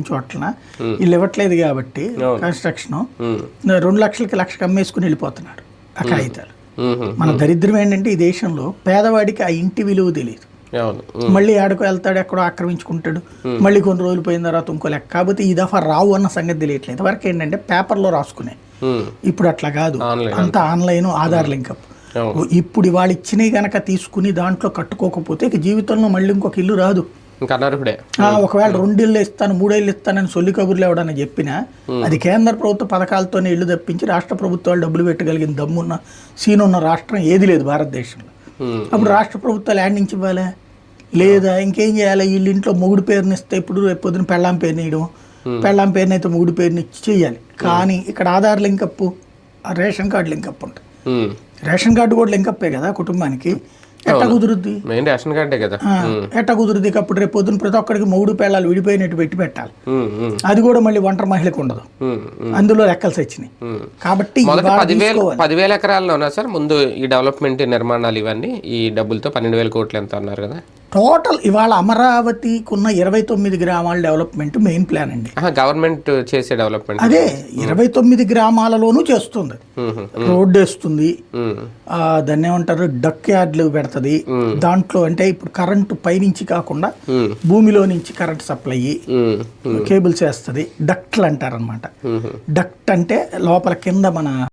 చోట్ల వీళ్ళు ఇవ్వట్లేదు కాబట్టి కన్స్ట్రక్షన్ 2 లక్షలకి లక్షకి అమ్మేసుకుని వెళ్ళిపోతున్నారు ఆ కాగితాలు. మన దరిద్రం ఏంటంటే ఈ దేశంలో పేదవాడికి ఆ ఇంటి విలువ తెలియదు. మళ్ళీ ఆడకు వెళ్తాడు, ఎక్కడో ఆక్రమించుకుంటాడు, మళ్ళీ కొన్ని రోజులు పోయిన తర్వాత ఇంకో లెక్క. కాబట్టి ఈ దఫా రావు అన్న సంగతి తెలియట్లేదు. వరకు ఏంటంటే పేపర్లో రాసుకునే, ఇప్పుడు అట్లా కాదు, అంతా ఆన్లైన్, ఆధార్ లింకప్. ఇప్పుడు వాళ్ళు ఇచ్చినవి కనుక తీసుకుని దాంట్లో కట్టుకోకపోతే ఇక జీవితంలో మళ్ళీ ఇంకొక ఇల్లు రాదు. ఒకవేళ 2 ఇళ్ళు ఇస్తాను 3 ఇళ్ళు ఇస్తానని సొల్లి కబుర్లు ఎవడని చెప్పినా అది కేంద్ర ప్రభుత్వ పథకాలతోనే ఇల్లు తప్పించి రాష్ట్ర ప్రభుత్వాలు డబ్బులు పెట్టగలిగిన దమ్మున్న సీనున్న రాష్ట్రం ఏది లేదు భారతదేశంలో. అప్పుడు రాష్ట్ర ప్రభుత్వాలు యాడ్ నుంచి ఇవ్వాలి లేదా ఇంకేం చేయాలి? వీళ్ళ ఇంట్లో మొగుడు పేరుని ఇస్తే ఇప్పుడు రేపు పొద్దున పెళ్ళాం పేరుని ఇవ్వడం, పెళ్ళాం పేరుని అయితే మొగుడు పేరుని ఇచ్చి చేయాలి. కానీ ఇక్కడ Aadhaar link up, ration card link up ఉంటుంది. రేషన్ కార్డు కూడా లింకప్పే కదా కుటుంబానికి. ఎట్లా కుదురుద్ది? రేషన్ కార్డే కదా. ఎట్లా కుదురుద్ది? అప్పుడు రేపు పొద్దున ప్రతి ఒక్కరికి మొగుడు పెళ్ళాలు విడిపోయినట్టు పెట్టి పెట్టాలి. అది కూడా మళ్ళీ ఒంటరి మహిళకు ఉండదు. అందులో లెక్కలు వచ్చినాయి. కాబట్టి 10,000 ఎకరాల్లోనా సార్ ముందు ఈ డెవలప్మెంట్ నిర్మాణాలు ఇవన్నీ ఈ డబ్బులతో 12,000 కోట్లు ఎంత అన్నారు కదా టోటల్? ఇవాళ అమరావతికి ఉన్న 29 గ్రామాల డెవలప్మెంట్ మెయిన్ ప్లాన్ అండి. గవర్నమెంట్ చేసే డెవలప్మెంట్ అదే 29 గ్రామాలలోనూ చేస్తుంది. రోడ్డు వేస్తుంది, దాన్ని ఏమంటారు డక్ యార్డ్లు పెడుతుంది. దాంట్లో అంటే ఇప్పుడు కరెంటు పైనుంచి కాకుండా భూమిలో నుంచి కరెంట్ సప్లై కేబుల్స్ వేస్తుంది. డక్ట్లు అంటారు అనమాట. డక్ట్ అంటే లోపల కింద మన